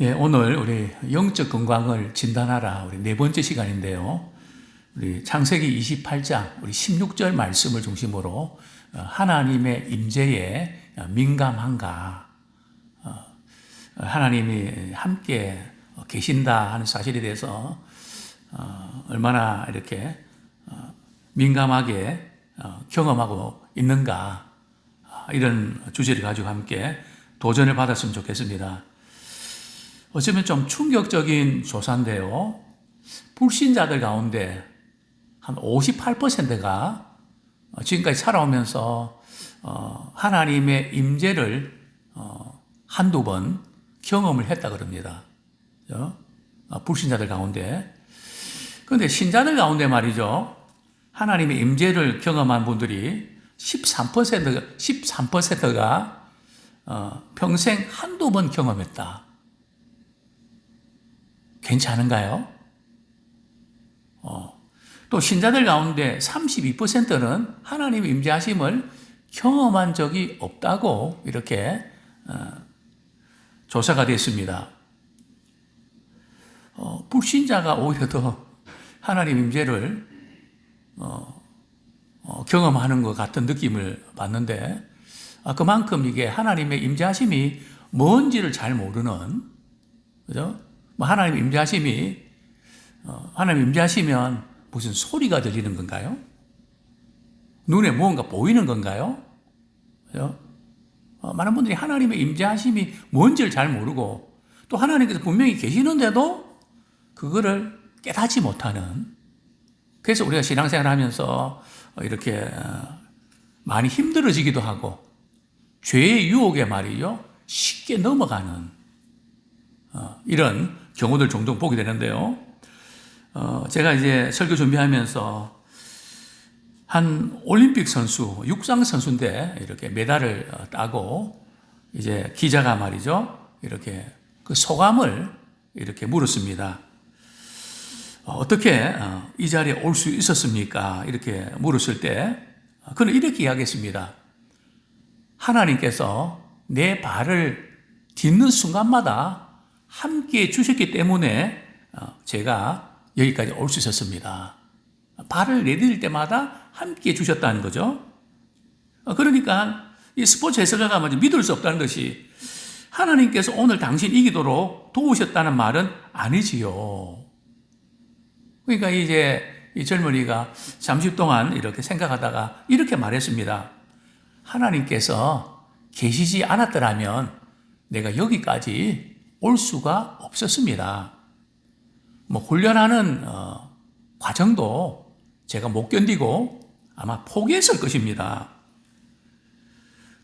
예, 오늘 우리 영적 건강을 진단하라 우리 네 번째 시간인데요. 우리 창세기 28장 우리 16절 말씀을 중심으로 하나님의 임재에 민감한가, 하나님이 함께 계신다 하는 사실에 대해서 얼마나 이렇게 민감하게 경험하고 있는가, 이런 주제를 가지고 함께 도전을 받았으면 좋겠습니다. 어쩌면 좀 충격적인 조사인데요. 불신자들 가운데 한 58%가 지금까지 살아오면서 하나님의 임재를 한두 번 경험을 했다 그럽니다. 불신자들 가운데. 그런데 신자들 가운데 말이죠, 하나님의 임재를 경험한 분들이 13%가 평생 한두 번 경험했다. 괜찮은가요? 또 신자들 가운데 32%는 하나님의 임재하심을 경험한 적이 없다고 이렇게 조사가 됐습니다. 불신자가 오히려 더 하나님 임재를 경험하는 것 같은 느낌을 받는데, 그만큼 이게 하나님의 임재하심이 뭔지를 잘 모르는, 그죠? 하나님 임재하시면 무슨 소리가 들리는 건가요? 눈에 무언가 보이는 건가요? 그죠? 많은 분들이 하나님의 임재하심이 뭔지를 잘 모르고, 또 하나님께서 분명히 계시는데도 그거를 깨닫지 못하는, 그래서 우리가 신앙생활을 하면서 이렇게 많이 힘들어지기도 하고 죄의 유혹에 말이죠, 쉽게 넘어가는 이런 경우들 종종 보게 되는데요. 제가 이제 설교 준비하면서 한 올림픽 선수, 육상 선수인데 이렇게 메달을 따고 이제 기자가 말이죠, 이렇게 그 소감을 이렇게 물었습니다. 어떻게 이 자리에 올 수 있었습니까? 이렇게 물었을 때 그는 이렇게 이야기했습니다. 하나님께서 내 발을 딛는 순간마다 함께 주셨기 때문에 제가 여기까지 올 수 있었습니다. 발을 내디딜 때마다 함께 주셨다는 거죠. 그러니까 이 스포츠 해설가가 믿을 수 없다는 것이, 하나님께서 오늘 당신 이기도록 도우셨다는 말은 아니지요. 그러니까 이제 이 젊은이가 잠시 동안 이렇게 생각하다가 이렇게 말했습니다. 하나님께서 계시지 않았더라면 내가 여기까지 올 수가 없었습니다. 훈련하는 과정도 제가 못 견디고 아마 포기했을 것입니다.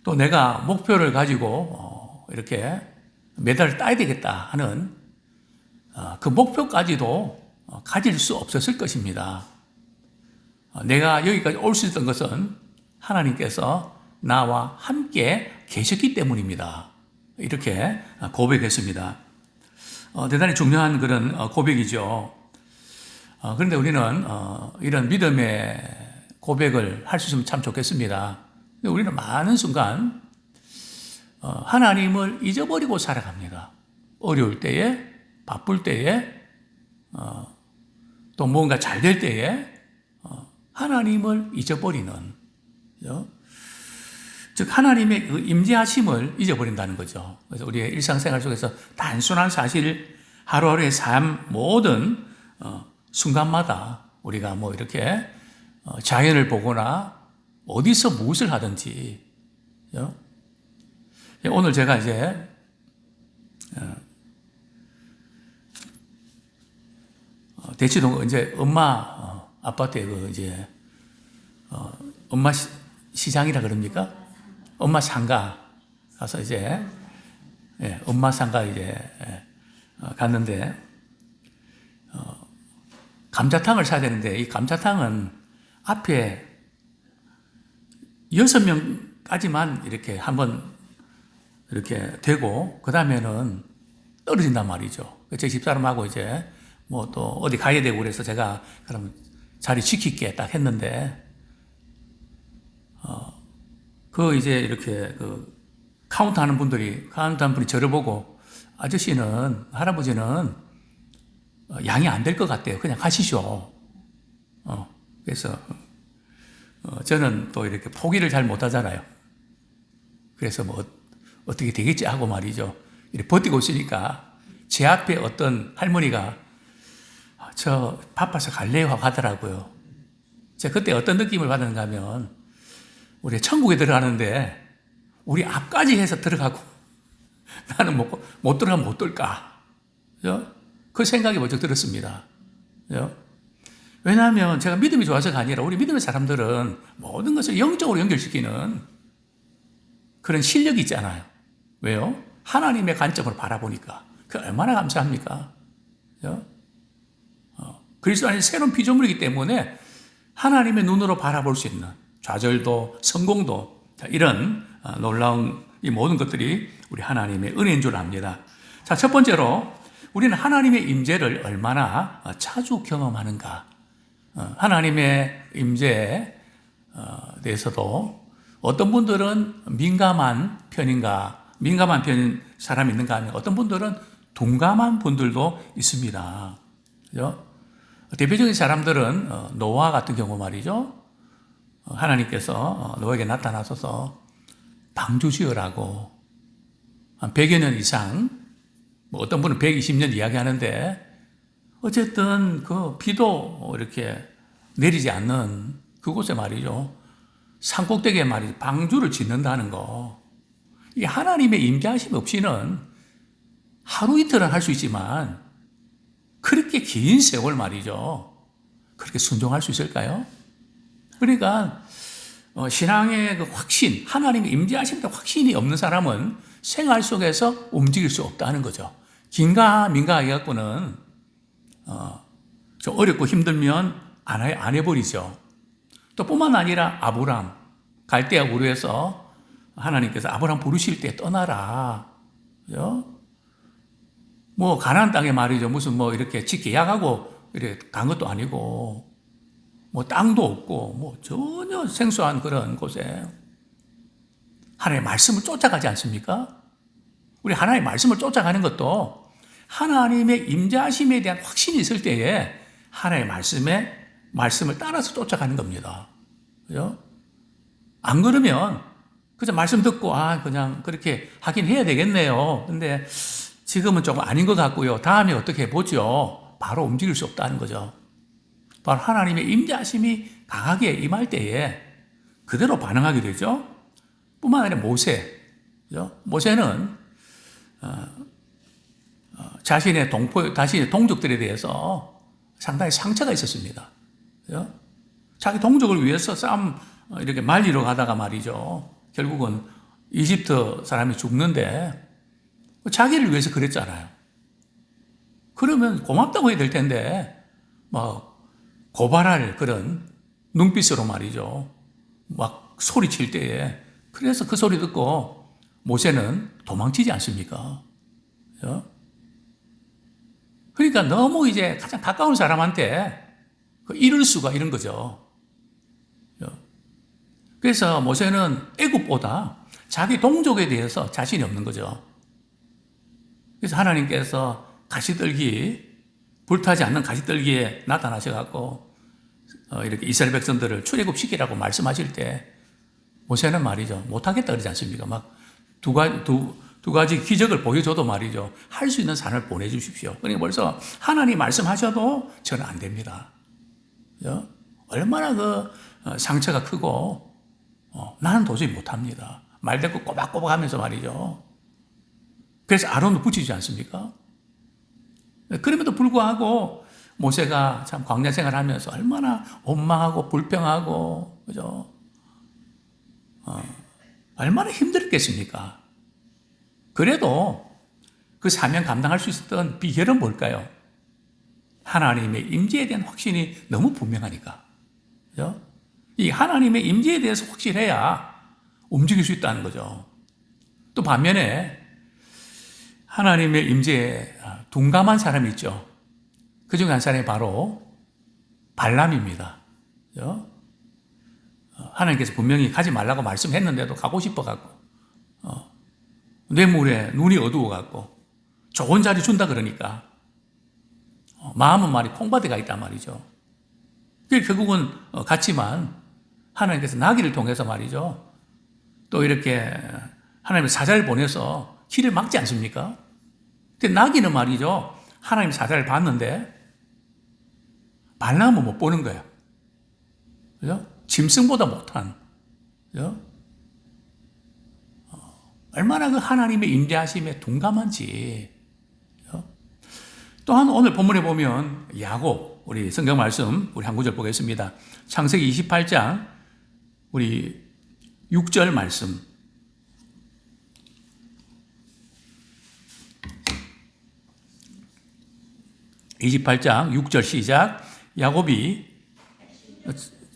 또 내가 목표를 가지고 이렇게 메달을 따야 되겠다 하는 그 목표까지도 가질 수 없었을 것입니다. 내가 여기까지 올 수 있었던 것은 하나님께서 나와 함께 계셨기 때문입니다. 이렇게 고백했습니다. 대단히 중요한 그런 고백이죠. 그런데 우리는 이런 믿음의 고백을 할 수 있으면 참 좋겠습니다. 근데 우리는 많은 순간 하나님을 잊어버리고 살아갑니다. 어려울 때에, 바쁠 때에, 또 뭔가 잘 될 때에 하나님을 잊어버리는, 즉 하나님의 그 임재하심을 잊어버린다는 거죠. 그래서 우리의 일상생활 속에서 단순한 사실, 하루하루의 삶 모든 순간마다 우리가 이렇게 자연을 보거나 어디서 무엇을 하든지, 오늘 제가 이제 대치동 이제 엄마 아파트에 이제 엄마 시장이라 그럽니까? 엄마 상가 가서 이제 엄마 상가 이제 갔는데 감자탕을 사야 되는데, 이 감자탕은 앞에 6명까지만 이렇게 한번 이렇게 되고 그 다음에는 떨어진단 말이죠. 제 집사람하고 이제 또 어디 가야 되고 그래서 제가 그럼 자리 지킬게 딱 했는데, 이제 이렇게 카운트 하는 분이 저를 보고 할아버지는 양이 안 될 것 같대요. 그냥 가시죠. 그래서 저는 또 이렇게 포기를 잘 못하잖아요. 그래서 뭐 어떻게 되겠지 하고 말이죠. 이렇게 버티고 있으니까 제 앞에 어떤 할머니가 저 바빠서 갈래요 하고 하더라고요. 제가 그때 어떤 느낌을 받았는가 하면 우리 천국에 들어가는데 우리 앞까지 해서 들어가고 나는 못 들어가면 못 들까? 그 생각이 먼저 들었습니다. 왜냐하면 제가 믿음이 좋아서가 아니라 우리 믿음의 사람들은 모든 것을 영적으로 연결시키는 그런 실력이 있잖아요. 왜요? 하나님의 관점으로 바라보니까. 그 얼마나 감사합니까? 그리스도 안에 새로운 피조물이기 때문에 하나님의 눈으로 바라볼 수 있는 좌절도 성공도 이런 놀라운 이 모든 것들이 우리 하나님의 은혜인 줄 압니다. 자, 첫 번째로 우리는 하나님의 임재를 얼마나 자주 경험하는가. 하나님의 임재에 대해서도 어떤 분들은 민감한 편인 사람이 있는가 하면 어떤 분들은 둔감한 분들도 있습니다. 그죠? 대표적인 사람들은 노아 같은 경우 말이죠. 하나님께서 노아에게 나타나셔서 방주 지으라고 한 100여 년 이상, 뭐 어떤 분은 120년 이야기하는데 어쨌든 그 비도 이렇게 내리지 않는 그곳에 말이죠. 산꼭대기에 말이죠. 방주를 짓는다는 거. 이 하나님의 임재하심 없이는 하루 이틀은 할 수 있지만 그렇게 긴 세월 말이죠. 그렇게 순종할 수 있을까요? 그러니까 신앙의 그 확신, 하나님의 임재하심에 확신이 없는 사람은 생활 속에서 움직일 수 없다는 거죠. 긴가민가 해갖고는 좀 어렵고 힘들면 안 해버리죠. 또 뿐만 아니라 아브람, 갈대아 우르에서 하나님께서 아브람 부르실 때 떠나라. 그죠? 뭐 가나안 땅에 말이죠. 무슨 뭐 이렇게 집 계약하고 이렇게 간 것도 아니고 뭐 땅도 없고 뭐 전혀 생소한 그런 곳에 하나님의 말씀을 쫓아가지 않습니까? 우리 하나님의 말씀을 쫓아가는 것도 하나님의 임재하심에 대한 확신이 있을 때에 하나님의 말씀을 따라서 쫓아가는 겁니다. 그죠? 안 그러면 그저 말씀 듣고 그냥 그렇게 하긴 해야 되겠네요. 근데 지금은 조금 아닌 것 같고요. 다음에 어떻게 해보죠. 바로 움직일 수 없다는 거죠. 바로 하나님의 임재하심이 강하게 임할 때에 그대로 반응하게 되죠. 뿐만 아니라 모세. 그죠? 모세는 자신의 동족들에 대해서 상당히 상처가 있었습니다. 그죠? 자기 동족을 위해서 이렇게 말리러 가다가 말이죠. 결국은 이집트 사람이 죽는데 자기를 위해서 그랬잖아요. 그러면 고맙다고 해야 될 텐데 막 고발할 그런 눈빛으로 말이죠. 막 소리칠 때에 그래서 그 소리 듣고 모세는 도망치지 않습니까? 그죠? 그러니까 너무 이제 가장 가까운 사람한테 이럴 수가 이런 거죠. 그래서 모세는 애굽보다 자기 동족에 대해서 자신이 없는 거죠. 그래서 하나님께서 불타지 않는 가시떨기에 나타나셔갖고 이렇게 이스라엘 백성들을 출애굽시키라고 말씀하실 때 모세는 말이죠. 못하겠다 그러지 않습니까? 막 두 가지 기적을 보여줘도 말이죠. 할 수 있는 산을 보내주십시오. 그러니까 벌써 하나님 말씀하셔도 저는 안 됩니다. 그죠? 얼마나 그 상처가 크고 나는 도저히 못합니다. 말대꾸 꼬박꼬박 하면서 말이죠. 그래서 아론도 붙이지 않습니까? 그럼에도 불구하고 모세가 참 광야 생활하면서 얼마나 원망하고 불평하고 그죠? 얼마나 힘들겠습니까? 그래도 그 사명 감당할 수 있었던 비결은 뭘까요? 하나님의 임재에 대한 확신이 너무 분명하니까. 그죠? 이 하나님의 임재에 대해서 확실해야 움직일 수 있다는 거죠. 또 반면에 하나님의 임재에 둔감한 사람이 있죠. 그 중에 한 사람이 바로 발람입니다. 그죠? 하나님께서 분명히 가지 말라고 말씀했는데도 가고 싶어갖고 뇌물에 눈이 어두워갖고 좋은 자리 준다 그러니까. 마음은 말이 콩밭에 가 있단 말이죠. 결국은 같지만 하나님께서 나귀를 통해서 말이죠. 또 이렇게 하나님의 사자를 보내서 길을 막지 않습니까? 근데 나귀는 말이죠. 하나님 사자를 봤는데 발람은 못 보는 거야. 그죠? 짐승보다 못한. 그죠? 얼마나 그 하나님의 임재하심에 둔감한지. 그죠? 또한 오늘 본문에 보면 야곱, 우리 성경 말씀, 우리 한 구절 보겠습니다. 창세기 28장, 우리 6절 말씀. 28장 6절 시작. 야곱이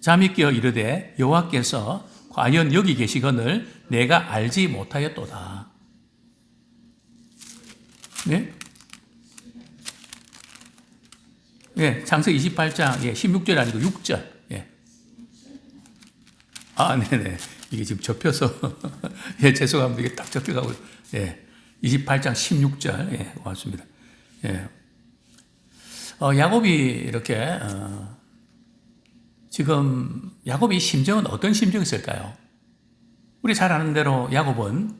잠이 깨어 이르되 여호와께서 과연 여기 계시거늘 내가 알지 못하였도다. 네? 예, 창세기 28장 16절 아니고 6절. 예. 네네. 이게 지금 접혀서 예, 죄송합니다. 이게 딱 접혀가고 예, 28장 16절. 예, 고맙습니다. 예. 야곱이 이렇게 지금 야곱의 심정은 어떤 심정이었을까요? 우리 잘 아는 대로 야곱은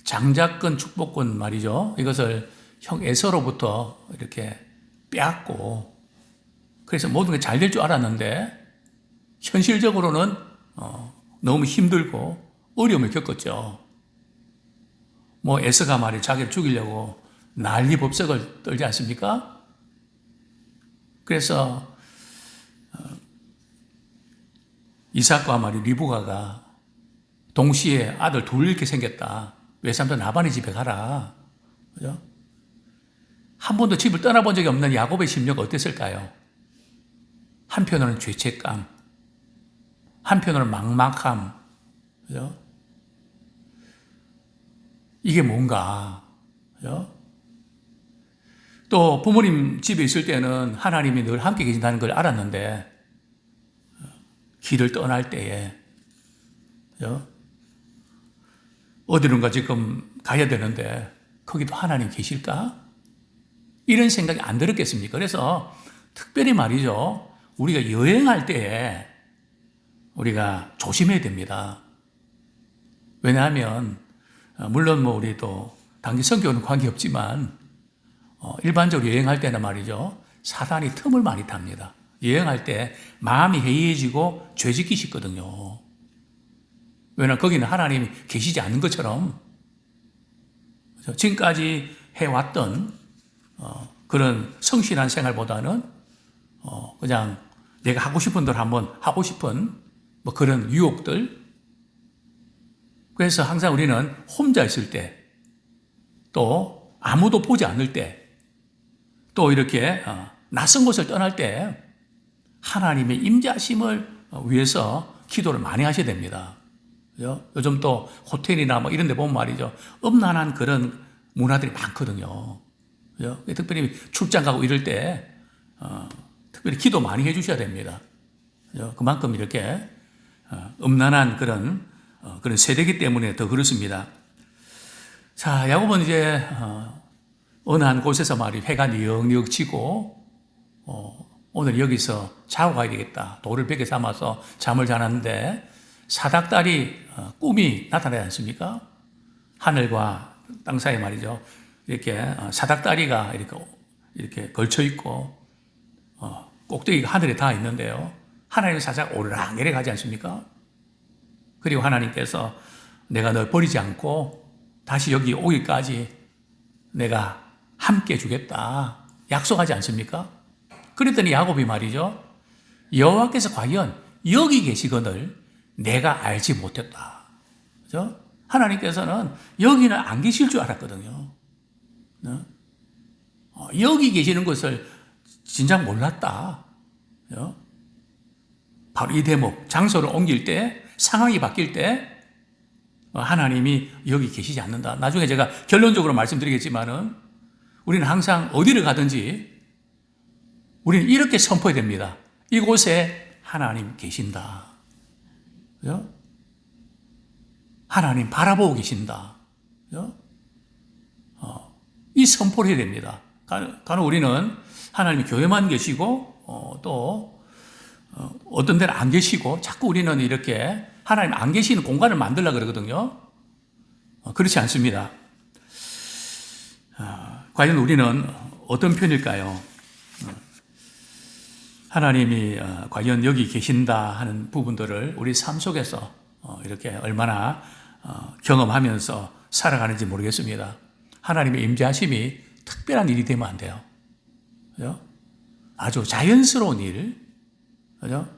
장자권 축복권 말이죠. 이것을 형 에서로부터 이렇게 빼앗고 그래서 모든 게 잘 될 줄 알았는데 현실적으로는 너무 힘들고 어려움을 겪었죠. 뭐 에서가 말이 자기를 죽이려고 난리 법석을 떨지 않습니까? 그래서 이삭과 말이 리브가가 동시에 아들 둘 이렇게 생겼다. 외삼촌 라반의 집에 가라. 그죠? 한 번도 집을 떠나본 적이 없는 야곱의 심리가 어땠을까요? 한편으로는 죄책감, 한편으로는 막막함, 그죠? 이게 뭔가, 그죠? 또 부모님 집에 있을 때는 하나님이 늘 함께 계신다는 걸 알았는데 길을 떠날 때에 그죠? 어디론가 지금 가야 되는데 거기도 하나님 계실까? 이런 생각이 안 들었겠습니까? 그래서 특별히 말이죠. 우리가 여행할 때에 우리가 조심해야 됩니다. 왜냐하면 물론 뭐 우리도 단기 선교는 관계없지만 일반적으로 여행할 때는 말이죠. 사단이 틈을 많이 탑니다. 여행할 때 마음이 해이해지고 죄짓기 쉽거든요. 왜냐하면 거기는 하나님이 계시지 않는 것처럼 지금까지 해왔던 그런 성실한 생활보다는 그냥 내가 하고 싶은 대로 한번 하고 싶은 뭐 그런 유혹들. 그래서 항상 우리는 혼자 있을 때 또 아무도 보지 않을 때 또 이렇게 낯선 곳을 떠날 때 하나님의 임재하심을 위해서 기도를 많이 하셔야 됩니다. 그죠? 요즘 또 호텔이나 뭐 이런 데 보면 말이죠. 음란한 그런 문화들이 많거든요. 그죠? 특별히 출장 가고 이럴 때 특별히 기도 많이 해 주셔야 됩니다. 그죠? 그만큼 이렇게 음란한 그런 세대이기 때문에 더 그렇습니다. 자, 야곱은 이제 어느 한 곳에서 말이 해가 뉘역뉘역 지고 오늘 여기서 자고 가야 되겠다. 돌을 벽에 삼아서 잠을 자는데 사닥다리 꿈이 나타나지 않습니까? 하늘과 땅 사이 말이죠. 이렇게 사닥다리가 이렇게 걸쳐 있고 꼭대기가 하늘에 닿아 있는데요. 하나님의 사자가 오르락 내려가지 않습니까? 그리고 하나님께서 내가 널 버리지 않고 다시 여기 오기까지 내가 함께 주겠다. 약속하지 않습니까? 그랬더니 야곱이 말이죠. 여호와께서 과연 여기 계시거늘 내가 알지 못했다. 그죠? 하나님께서는 여기는 안 계실 줄 알았거든요. 여기 계시는 것을 진작 몰랐다. 그죠? 바로 이 대목, 장소를 옮길 때, 상황이 바뀔 때 하나님이 여기 계시지 않는다. 나중에 제가 결론적으로 말씀드리겠지만은 우리는 항상 어디를 가든지 우리는 이렇게 선포해야 됩니다. 이곳에 하나님 계신다. 그죠? 하나님 바라보고 계신다. 그죠? 이 선포를 해야 됩니다. 간혹 우리는 하나님이 교회만 계시고 또 어떤 데는 안 계시고 자꾸 우리는 이렇게 하나님 안 계시는 공간을 만들려고 그러거든요. 그렇지 않습니다. 과연 우리는 어떤 편일까요? 하나님이 과연 여기 계신다 하는 부분들을 우리 삶 속에서 이렇게 얼마나 경험하면서 살아가는지 모르겠습니다. 하나님의 임재하심이 특별한 일이 되면 안 돼요. 그죠? 아주 자연스러운 일, 그죠?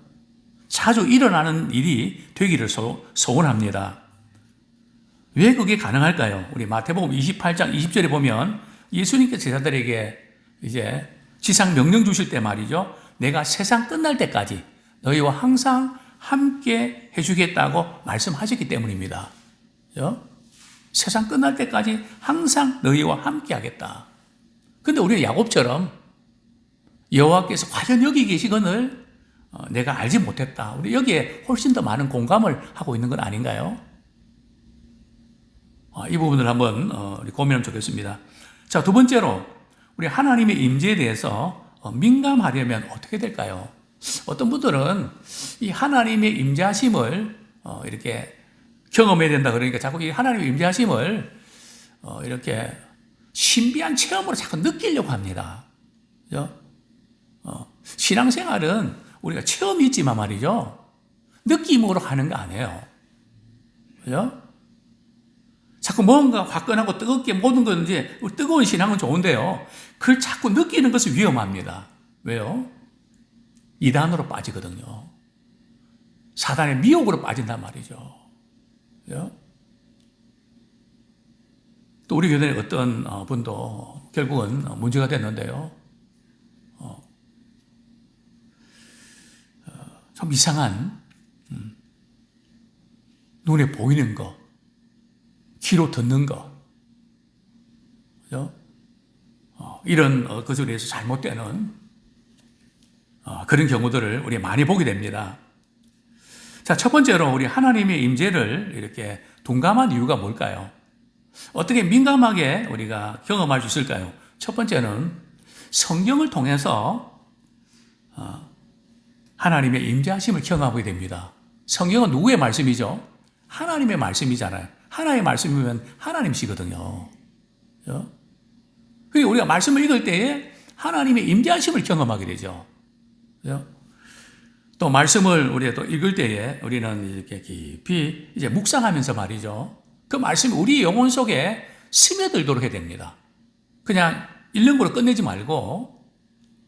자주 일어나는 일이 되기를 소원합니다. 왜 그게 가능할까요? 우리 마태복음 28장 20절에 보면 예수님께서 제자들에게 이제 지상 명령 주실 때 말이죠. 내가 세상 끝날 때까지 너희와 항상 함께 해주겠다고 말씀하셨기 때문입니다. 그죠? 세상 끝날 때까지 항상 너희와 함께 하겠다. 근데 우리 야곱처럼 여호와께서 과연 여기 계시거늘 내가 알지 못했다. 우리 여기에 훨씬 더 많은 공감을 하고 있는 건 아닌가요? 이 부분을 한번 고민하면 좋겠습니다. 자, 두 번째로 우리 하나님의 임재에 대해서 민감하려면 어떻게 될까요? 어떤 분들은 이 하나님의 임재하심을 이렇게 경험해야 된다 그러니까 자꾸 이 하나님의 임재하심을 이렇게 신비한 체험으로 자꾸 느끼려고 합니다. 그죠? 신앙생활은 우리가 체험이 있지만 말이죠. 느낌으로 가는 거 아니에요. 그죠? 자꾸 뭔가 화끈하고 뜨겁게 모든 건 이제 뜨거운 신앙은 좋은데요. 그걸 자꾸 느끼는 것은 위험합니다. 왜요? 이단으로 빠지거든요. 사단의 미혹으로 빠진단 말이죠. 그죠? 또 우리 교회에 어떤 분도 결국은 문제가 됐는데요. 좀 이상한 눈에 보이는 거, 귀로 듣는 거, 그죠? 이런 것에 대해서 잘못되는 그런 경우들을 우리 많이 보게 됩니다. 자, 첫 번째로 우리 하나님의 임재를 이렇게 둔감한 이유가 뭘까요? 어떻게 민감하게 우리가 경험할 수 있을까요? 첫 번째는 성경을 통해서 하나님의 임재하심을 경험하게 됩니다. 성경은 누구의 말씀이죠? 하나님의 말씀이잖아요. 하나님의 말씀이면 하나님이시거든요. 그렇죠? 그리고 우리가 말씀을 읽을 때에 하나님의 임재하심을 경험하게 되죠. 그렇죠? 또 말씀을 우리가 또 읽을 때에 우리는 이렇게 깊이 이제 묵상하면서 말이죠. 그 말씀이 우리 영혼 속에 스며들도록 해야 됩니다. 그냥 읽는 걸로 끝내지 말고,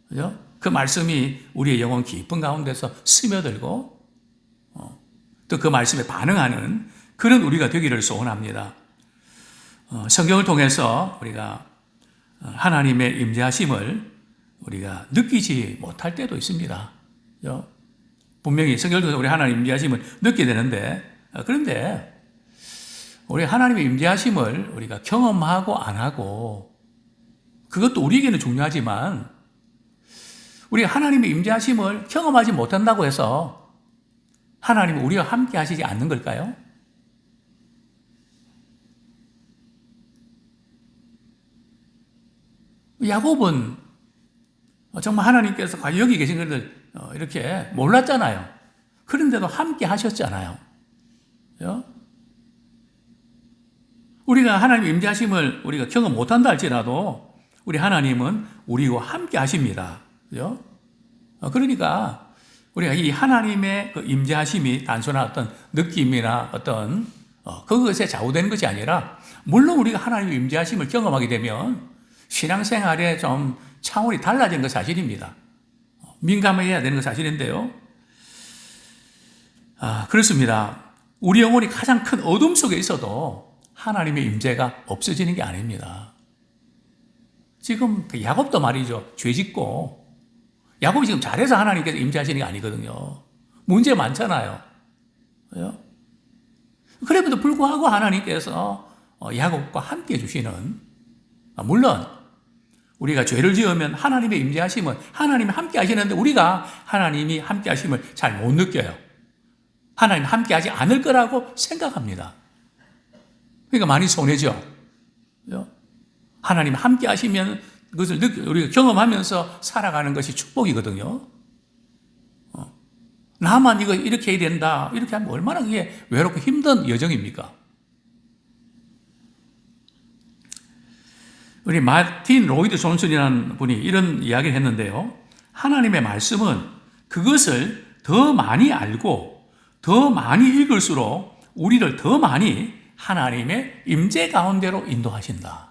그죠? 그 말씀이 우리의 영혼 깊은 가운데서 스며들고, 또 그 말씀에 반응하는 그런 우리가 되기를 소원합니다. 성경을 통해서 우리가 하나님의 임재하심을 우리가 느끼지 못할 때도 있습니다. 그죠? 분명히 성경을 통해서 우리 하나님 임재하심을 느끼게 되는데, 그런데 우리 하나님의 임재하심을 우리가 경험하고 안 하고, 그것도 우리에게는 중요하지만 우리 하나님의 임재하심을 경험하지 못한다고 해서 하나님은 우리와 함께 하시지 않는 걸까요? 야곱은 정말 하나님께서 과연 여기 계신 것을 이렇게 몰랐잖아요. 그런데도 함께 하셨잖아요. 그죠? 우리가 하나님의 임재하심을 우리가 경험 못한다 할지라도 우리 하나님은 우리와 함께 하십니다. 그죠? 그러니까 우리가 이 하나님의 그 임재하심이 단순한 어떤 느낌이나 어떤 그것에 좌우되는 것이 아니라, 물론 우리가 하나님의 임재하심을 경험하게 되면 신앙생활에 좀 차원이 달라지는 건 사실입니다. 민감해야 되는 건 사실인데요. 그렇습니다. 우리 영혼이 가장 큰 어둠 속에 있어도 하나님의 임재가 없어지는 게 아닙니다. 지금 야곱도 말이죠. 죄 짓고, 야곱이 지금 잘해서 하나님께서 임재하시는 게 아니거든요. 문제 많잖아요. 그래요? 그럼에도 불구하고 하나님께서 야곱과 함께 해주시는, 물론 우리가 죄를 지으면 하나님의 임재하심은 하나님이 함께 하시는데 우리가 하나님이 함께 하심을 잘 못 느껴요. 하나님 함께 하지 않을 거라고 생각합니다. 그러니까 많이 손해죠. 그죠? 하나님 함께 하시면 그것을 우리가 경험하면서 살아가는 것이 축복이거든요. 나만 이거 이렇게 해야 된다. 이렇게 하면 얼마나 그게 외롭고 힘든 여정입니까? 우리 마틴 로이드 존슨이라는 분이 이런 이야기를 했는데요. 하나님의 말씀은 그것을 더 많이 알고 더 많이 읽을수록 우리를 더 많이 하나님의 임재 가운데로 인도하신다.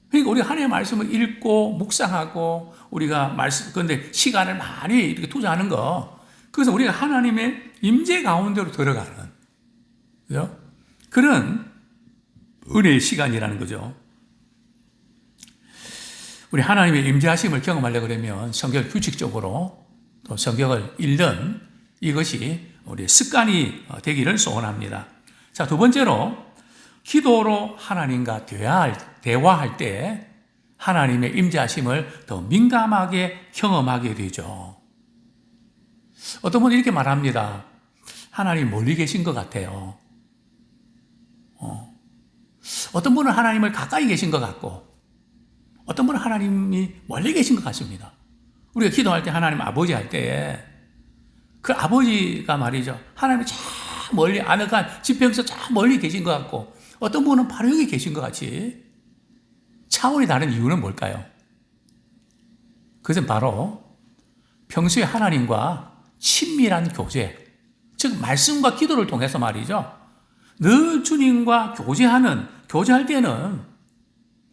그러니까 우리가 하나님의 말씀을 읽고 묵상하고 우리가 그런데 시간을 많이 이렇게 투자하는 거, 그래서 우리가 하나님의 임재 가운데로 들어가는, 그죠? 그런 은혜의 시간이라는 거죠. 우리 하나님의 임재하심을 경험하려고 그러면 성경을 규칙적으로 또 성경을 읽는 이것이 우리의 습관이 되기를 소원합니다. 자, 두 번째로 기도로 하나님과 대화할 때 하나님의 임재하심을 더 민감하게 경험하게 되죠. 어떤 분은 이렇게 말합니다. 하나님 멀리 계신 것 같아요. 어떤 분은 하나님을 가까이 계신 것 같고 어떤 분은 하나님이 멀리 계신 것 같습니다. 우리가 기도할 때 하나님 아버지 할 때에 그 아버지가 말이죠. 하나님이 저 멀리 아늑한 지평에서 저 멀리 계신 것 같고 어떤 분은 바로 여기 계신 것 같이 차원이 다른 이유는 뭘까요? 그것은 바로 평소에 하나님과 친밀한 교제, 즉 말씀과 기도를 통해서 말이죠. 늘 주님과 교제할 때는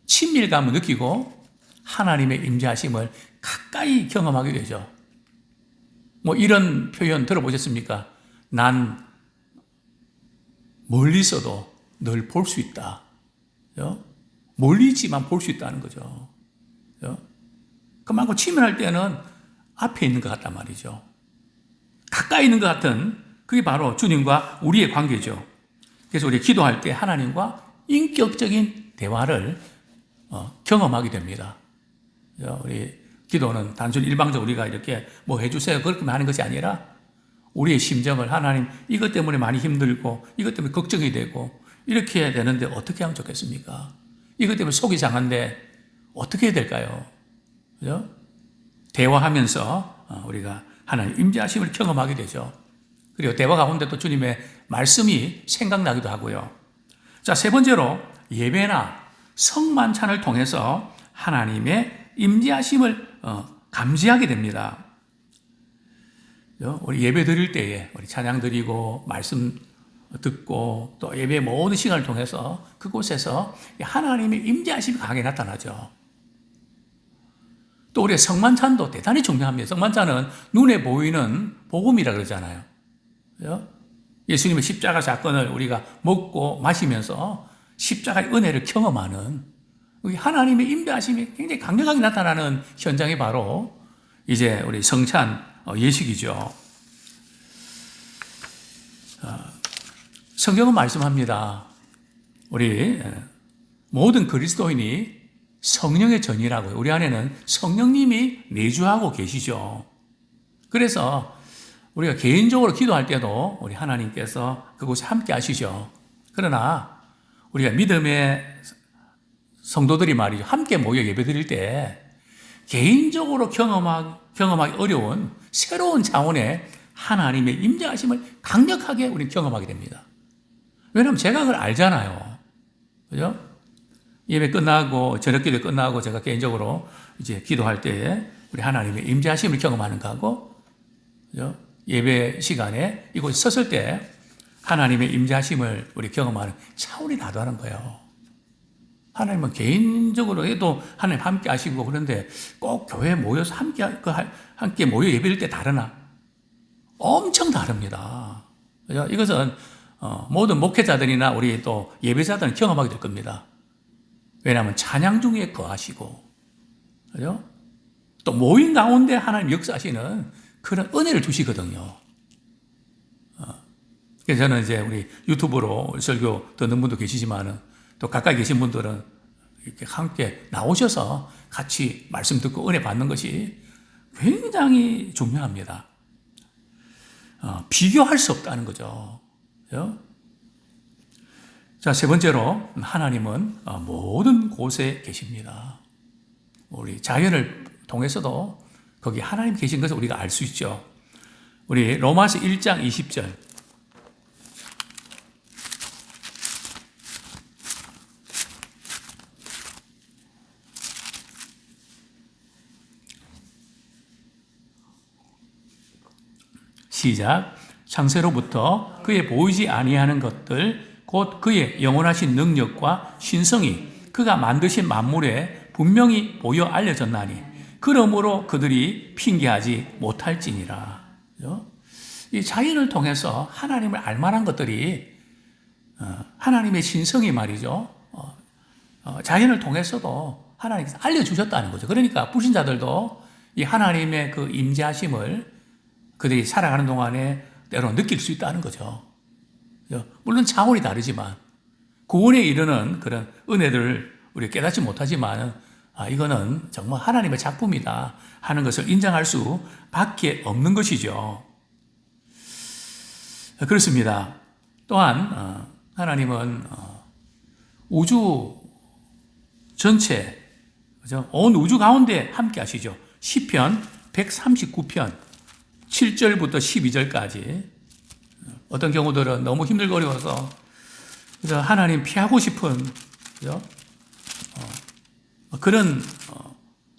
친밀감을 느끼고 하나님의 임재하심을 가까이 경험하게 되죠. 뭐 이런 표현 들어보셨습니까? 난 멀리서도 늘 볼 수 있다. 멀리 있지만 볼 수 있다는 거죠. 그만큼 친밀할 때는 앞에 있는 것 같단 말이죠. 가까이 있는 것 같은 그게 바로 주님과 우리의 관계죠. 그래서 우리 기도할 때 하나님과 인격적인 대화를 경험하게 됩니다. 우리 기도는 단순히 일방적으로 우리가 이렇게 뭐 해주세요 그렇게 하는 것이 아니라 우리의 심정을 하나님 이것 때문에 많이 힘들고 이것 때문에 걱정이 되고 이렇게 해야 되는데 어떻게 하면 좋겠습니까? 이것 때문에 속이 상한데 어떻게 해야 될까요? 그죠? 대화하면서 우리가 하나님 임재하심을 경험하게 되죠. 그리고 대화 가운데 또 주님의 말씀이 생각나기도 하고요. 자, 세 번째로 예배나 성만찬을 통해서 하나님의 임재하심을 감지하게 됩니다. 우리 예배 드릴 때에 우리 찬양 드리고 말씀 듣고 또 예배 모든 시간을 통해서 그곳에서 하나님의 임재하심이 강하게 나타나죠. 또 우리의 성만찬도 대단히 중요합니다. 성만찬은 눈에 보이는 복음이라 그러잖아요. 예수님의 십자가 사건을 우리가 먹고 마시면서 십자가의 은혜를 경험하는 하나님의 임재하심이 굉장히 강력하게 나타나는 현장이 바로 이제 우리 성찬 예식이죠. 성경은 말씀합니다. 우리 모든 그리스도인이 성령의 전이라고요. 우리 안에는 성령님이 내주하고 계시죠. 그래서 우리가 개인적으로 기도할 때도 우리 하나님께서 그곳에 함께 하시죠. 그러나 우리가 믿음의 성도들이 말이죠. 함께 모여 예배 드릴 때 개인적으로 경험하기 어려운 새로운 차원의 하나님의 임재하심을 강력하게 우리는 경험하게 됩니다. 왜냐하면 제가 그걸 알잖아요. 그죠? 예배 끝나고, 저녁 기도 끝나고 제가 개인적으로 이제 기도할 때 우리 하나님의 임재하심을 경험하는 거하고, 그죠? 예배 시간에 이곳에 섰을 때 하나님의 임재하심을 우리 경험하는 차원이 다르다는 거예요. 하나님은 개인적으로 해도 하나님 함께 하시고 그런데 꼭 교회에 모여서 함께 모여 예배일 때 다르나? 엄청 다릅니다. 그죠? 이것은 모든 목회자들이나 우리 또 예배자들은 경험하게 될 겁니다. 왜냐하면 찬양 중에 거하시고, 그죠? 또 모임 가운데 하나님 역사하시는 그런 은혜를 주시거든요. 그래서 저는 이제 우리 유튜브로 설교 듣는 분도 계시지만은 또 가까이 계신 분들은 이렇게 함께 나오셔서 같이 말씀 듣고 은혜 받는 것이 굉장히 중요합니다. 비교할 수 없다는 거죠. 그죠? 자, 세 번째로 하나님은 모든 곳에 계십니다. 우리 자연을 통해서도 거기 하나님 계신 것을 우리가 알 수 있죠. 우리 로마서 1장 20절. 시작. 창세로부터 그의 보이지 아니하는 것들 곧 그의 영원하신 능력과 신성이 그가 만드신 만물에 분명히 보여 알려졌나니 그러므로 그들이 핑계하지 못할지니라. 이 자연을 통해서 하나님을 알만한 것들이 하나님의 신성이 말이죠. 자연을 통해서도 하나님께서 알려주셨다는 거죠. 그러니까 불신자들도 이 하나님의 그 임재하심을 그들이 살아가는 동안에 때로 느낄 수 있다는 거죠. 물론 차원이 다르지만 구원에 이르는 그런 은혜들을 우리 깨닫지 못하지만 이거는 정말 하나님의 작품이다 하는 것을 인정할 수밖에 없는 것이죠. 그렇습니다. 또한 하나님은 우주 전체, 그죠? 온 우주 가운데 함께 하시죠. 시편 139편 7절부터 12절까지 어떤 경우들은 너무 힘들거려서 하나님 피하고 싶은, 그죠? 그런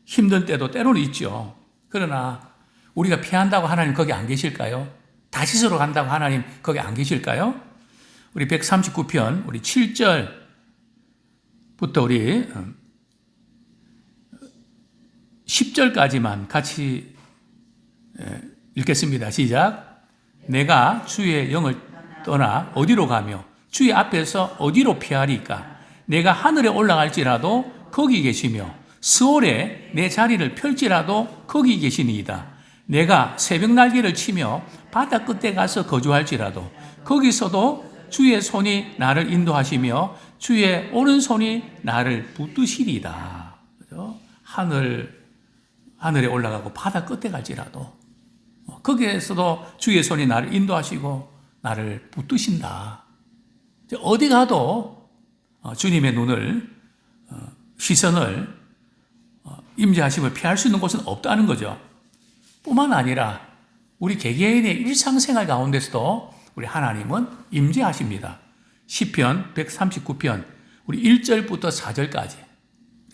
힘든 때도 때로는 있죠. 그러나 우리가 피한다고 하나님 거기 안 계실까요? 다시스로 간다고 하나님 거기 안 계실까요? 우리 139편 우리 7절부터 우리 10절까지만 같이 읽겠습니다. 시작. 내가 주의 영을 떠나 어디로 가며 주의 앞에서 어디로 피하리까? 내가 하늘에 올라갈지라도 거기 계시며 스올에 내 자리를 펼지라도 거기 계시니이다. 내가 새벽 날개를 치며 바다 끝에 가서 거주할지라도 거기서도 주의 손이 나를 인도하시며 주의 오른손이 나를 붙드시리이다. 그죠? 하늘에 올라가고 바다 끝에 갈지라도 거기에서도 주의 손이 나를 인도하시고 나를 붙드신다. 어디 가도 주님의 눈을, 시선을, 임재하심을 피할 수 있는 곳은 없다는 거죠. 뿐만 아니라 우리 개개인의 일상생활 가운데서도 우리 하나님은 임재하십니다. 시편 139편 우리 1절부터 4절까지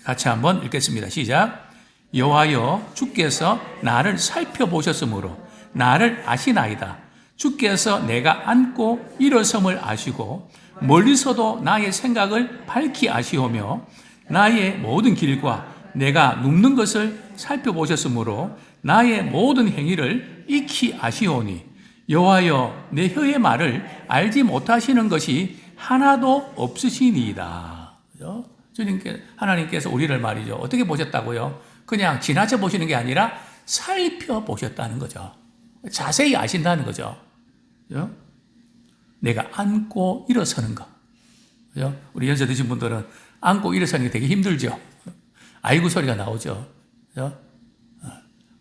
같이 한번 읽겠습니다. 시작. 여호와여 주께서 나를 살펴보셨으므로 나를 아시나이다. 주께서 내가 앉고 일어섬을 아시고 멀리서도 나의 생각을 밝히 아시오며 나의 모든 길과 내가 눕는 것을 살펴보셨으므로 나의 모든 행위를 익히 아시오니 여호와여 내 혀의 말을 알지 못하시는 것이 하나도 없으시니이다. 하나님께서 우리를 말이죠. 어떻게 보셨다고요? 그냥 지나쳐 보시는 게 아니라 살펴보셨다는 거죠. 자세히 아신다는 거죠. 그죠? 내가 앉고 일어서는 것. 그죠? 우리 연세 드신 분들은 앉고 일어서는 게 되게 힘들죠. 아이고 소리가 나오죠. 그죠?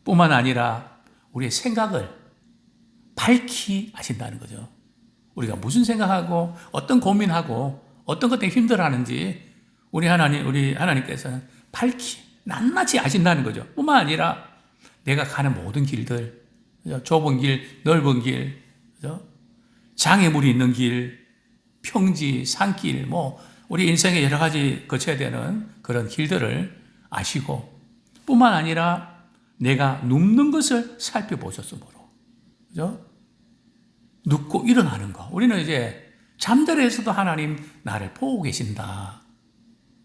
뿐만 아니라 우리의 생각을 밝히 아신다는 거죠. 우리가 무슨 생각하고 어떤 고민하고 어떤 것 때문에 힘들어하는지 우리 하나님께서는 밝히 낱낱이 아신다는 거죠. 뿐만 아니라 내가 가는 모든 길들, 그죠? 좁은 길, 넓은 길, 그죠? 장애물이 있는 길, 평지, 산길, 우리 인생에 여러 가지 거쳐야 되는 그런 길들을 아시고, 뿐만 아니라 내가 눕는 것을 살펴보셨으므로, 그죠? 눕고 일어나는 거. 우리는 이제 잠자리에서도 하나님 나를 보고 계신다.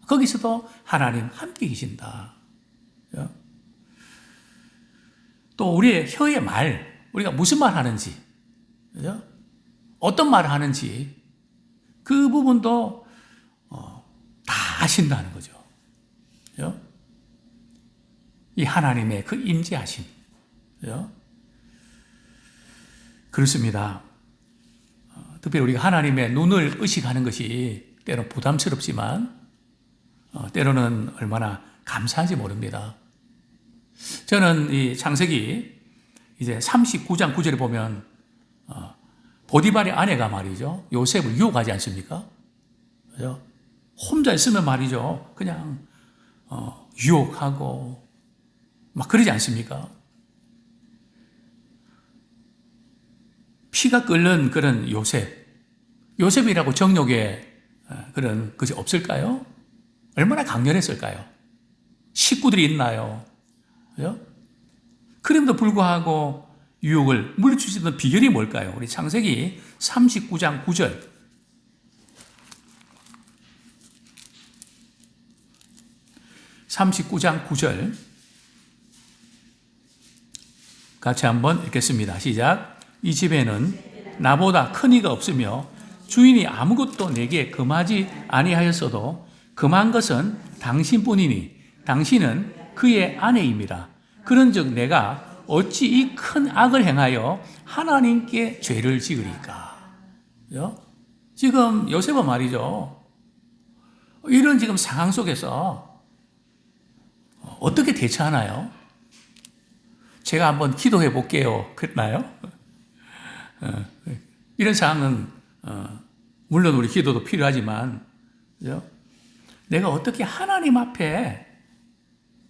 거기서도 하나님 함께 계신다. 그죠? 또 우리의 혀의 말, 우리가 무슨 말 하는지, 그죠? 어떤 말을 하는지 그 부분도 다 아신다는 거죠. 그죠? 이 하나님의 그 임재하심. 그죠? 그렇습니다. 특별히 우리가 하나님의 눈을 의식하는 것이 때로 부담스럽지만 때로는 얼마나 감사한지 모릅니다. 저는 이 창세기 이제 39장 9절에 보면 보디발의 아내가 말이죠. 요셉을 유혹하지 않습니까? 그죠? 혼자 있으면 말이죠. 그냥 유혹하고 막 그러지 않습니까? 피가 끓는 그런 요셉이라고 정욕의 그런 것이 없을까요? 얼마나 강렬했을까요? 식구들이 있나요? 그죠? 그럼에도 불구하고 유혹을 물리치는 비결이 뭘까요? 우리 창세기 39장 9절. 같이 한번 읽겠습니다. 시작. 이 집에는 나보다 큰 이가 없으며 주인이 아무것도 내게 금하지 아니하였어도 금한 것은 당신뿐이니 당신은 그의 아내임이라. 그런즉 내가 어찌 이 큰 악을 행하여 하나님께 죄를 지으리까? 지금 요셉은 말이죠. 이런 지금 상황 속에서 어떻게 대처하나요? 제가 한번 기도해 볼게요. 그랬나요? 이런 상황은 물론 우리 기도도 필요하지만 그죠? 내가 어떻게 하나님 앞에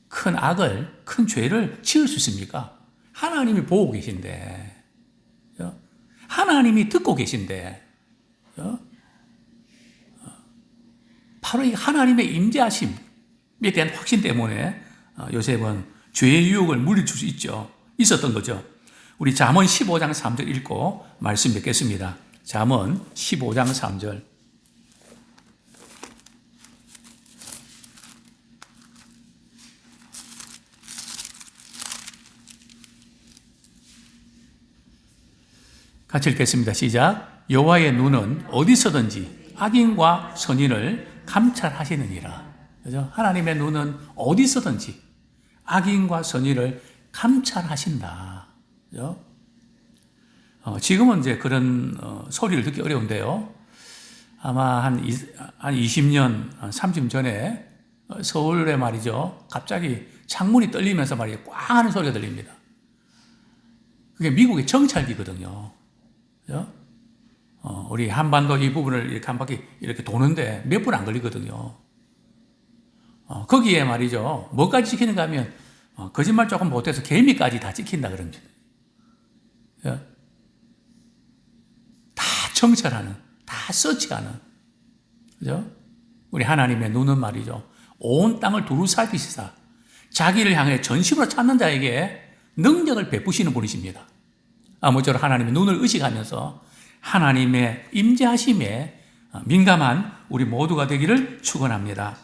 큰 악을, 큰 죄를 지을 수 있습니까? 하나님이 보고 계신데, 그죠? 하나님이 듣고 계신데, 그죠? 바로 이 하나님의 임재하심에 대한 확신 때문에 요셉은 죄의 유혹을 물리칠 수 있었던 거죠. 우리 잠언 15장 3절 읽고 말씀 뵙겠습니다. 잠언 15장 3절. 같이 읽겠습니다. 시작. 여호와의 눈은 어디서든지 악인과 선인을 감찰하시느니라. 그죠? 하나님의 눈은 어디서든지 악인과 선인을 감찰하신다. 그죠? 지금은 이제 그런 소리를 듣기 어려운데요. 아마 한 20년, 한 30년 전에 서울에 말이죠. 갑자기 창문이 떨리면서 말이죠. 꽝 하는 소리가 들립니다. 그게 미국의 정찰기거든요. 그죠? 우리 한반도 이 부분을 이렇게 한 바퀴 이렇게 도는데 몇 분 안 걸리거든요. 거기에 말이죠. 뭐까지 지키는가 하면 거짓말 조금 못해서 개미까지 다 지킨다 그럽니다. 다 정찰하는, 다 서치하는, 그죠? 우리 하나님의 눈은 말이죠. 온 땅을 두루 살피시사 자기를 향해 전심으로 찾는 자에게 능력을 베푸시는 분이십니다. 아무쪼록 하나님의 눈을 의식하면서 하나님의 임재하심에 민감한 우리 모두가 되기를 축원합니다.